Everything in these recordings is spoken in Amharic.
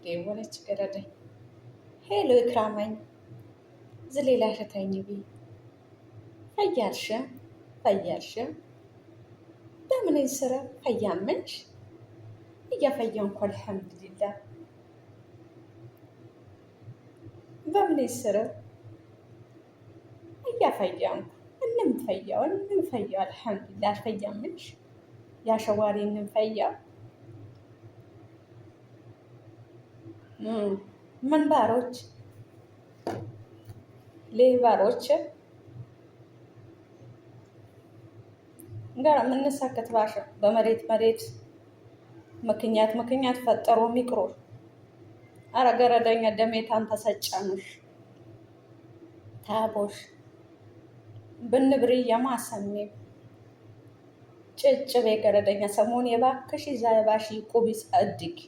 ደወለች ገረደኝ። ሄሎ ይክራመኝ ዝሌላ ሸተኝ ቢ ፈያልሽ ፈያልሽ በምን ስረ ፈያመንሽ እያፈየንኩ አልሐምዱሊላህ በምን ስረ እያፈየንኩ እንምፈያው አልሐምዱሊላህ ፈያመንሽ ያሸዋሪ እንምፈያው መንባሮች ሌባሮች ጋር የምንሳከት ባሸ በመሬት ምክንያት ፈጠሮ ሚቅሮ አረገረደኛ ደሜታን ተሰጫኑሽ ታቦሽ ብንብሪ የማሰሜ ጭጭቤ ገረደኛ ሰሞን የባክሽ ዛይባሽ ቁቢስ አድግ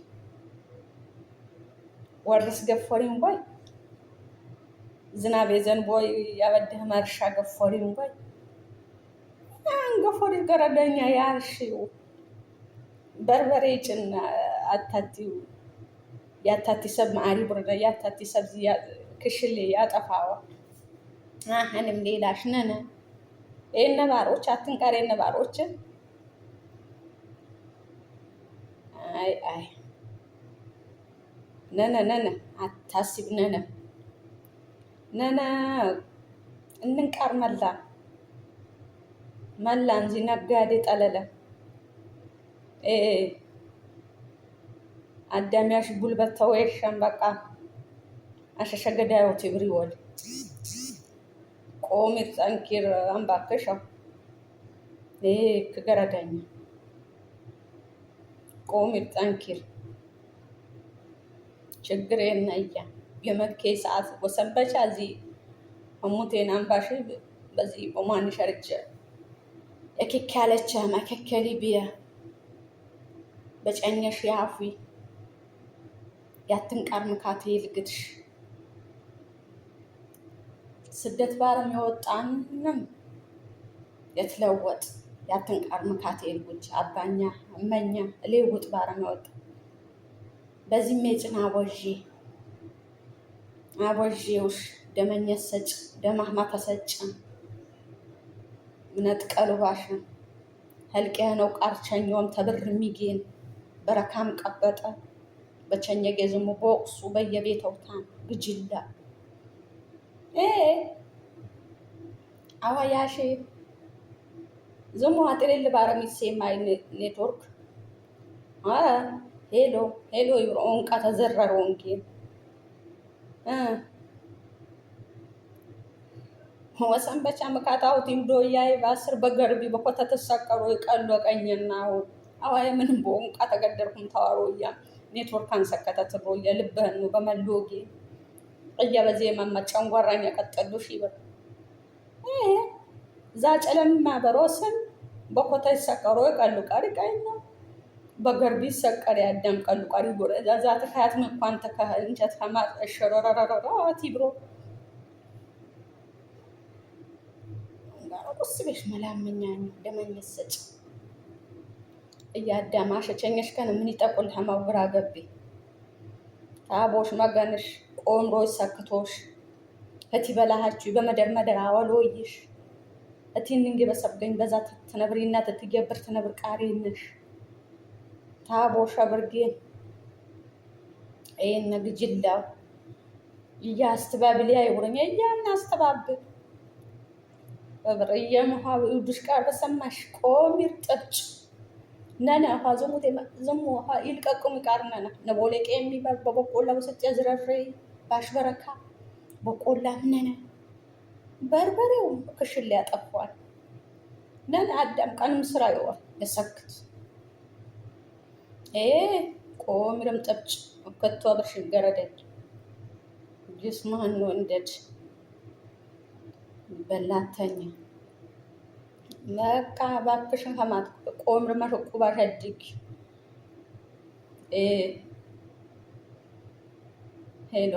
ወርስ ገፎሪን ወይ ዝናብ የዘንቦይ ያበደህ መርሻ ገፎሪን ወይ ገፎሪ ገረደኛ ያልሽው በርበሬ ጭና አታቲው ያታቲ ሰብ ማሪ ብርዳ ያታቲ ሰብ ክሽሌ ያጠፋው አሁንም ሌላሽ ነነ ነባሮች አትንቀር ነባሮች አይ ነነ አታስብ ነነ እንንቀር መላ እንጂ ነጋዴ ጠለለ አዳሚያሽ ጉልበት ተወይሻን በቃ አሸሸገዳዮ ትብሪ ወል ቆሚር ጠንኪር አንባከሻው ከገረዳኛ ቆሚር ጠንኪር ችግር የነያ የመኬ ሰዓት ወሰንበቻ እዚህ አሙቴን አንባሽ በዚህ በማን ሸርጀ የከካለች ማከከሊ ቢያ በጨኘሽ ያፊ ያትንቀር ምካቴ ልግትሽ ስደት ባረም የወጣንም የትለወጥ ያትንቀር ምካቴ ልጉች አባኛ እመኛ ሌውጥ ባረም የወጣ በዚህ ሜጭና አቦዤውሽ ደመኘሰጭ ደማህማ ተሰጭ ምነት ቀልባሽ ህልቀ ነው ቃርቸኛውም ተብር ሚጌን በረካም ቀበጠ በቸኘ ገዝሙ ቦቅሱ በየቤተውታን ግጅላ አዋያሽ ዝሙ አጥሬል ባረሚሴ ማይ ኔትወርክ ሄሎ ይሮንቃ ተዘረሮንኪ ወሰንበቻ መካታው ቲምዶ ያይ ባስር በገርቢ በኮታ ተሰቀሩ ይቀሉ ቀኝናው አዋይ ምንም ቦንቃ ተገደርኩም ታዋሮያ ኔትወርክ አንሰከተት ሮያ ልበህኑ በመሎጊ በዚህ መመጫን ጓራኛ ቀጠሉሽ ይበር ዛጨለማ በሮሰን በኮታ ይሰቀሩ ይቀሉ ቀሪ ቀኝና በገርቢ ሰቀር ያዳም ቀሉ ቀሪ ጎረ ዛዛት ሀያት መኳን ተካህል እንጨት ከማሸረረረራ ቲብሮ ቁስቤሽ መላመኛኝ ደመኘሰጭ እያዳማሽ ቸኘሽ ከነ ምን ይጠቁል ሐማውራ ገቢ ታቦሽ መገንሽ ቆምሮ ሰክቶሽ እቲ በላሃቹ በመደር አወሎይሽ እቲ ንንገ በሰብገኝ በዛት ተነብሪና ተትገብር ተነብር ቃሪንሽ ታቦሽ አብርጌን ነግጅላው እያስተባብሊያ ይወረኛ እያናስተባብል በብርየ መሃው ይዱሽ ቃር በሰማሽ ቆሚር ጥጭ ነነ ዘሙ ይልቀቁም ይቃርነና ነቦለቄ የሚባል በበቆላ ወሰጥ ያዝረሬ ባሽበረካ በቆላ ነነ በርበሬው ክሽል ያጠፋል ነነ አዳም ቀንም ስራ ይወር ለሰክት ቆሚርም ጥጭ ከቶ አብርሽ ገረደድ ጅስማን ነው እንደድ በላተኛ በቃ ባክሽን ከማት ቆምር ማሽቁባ ሸድግ ሄሎ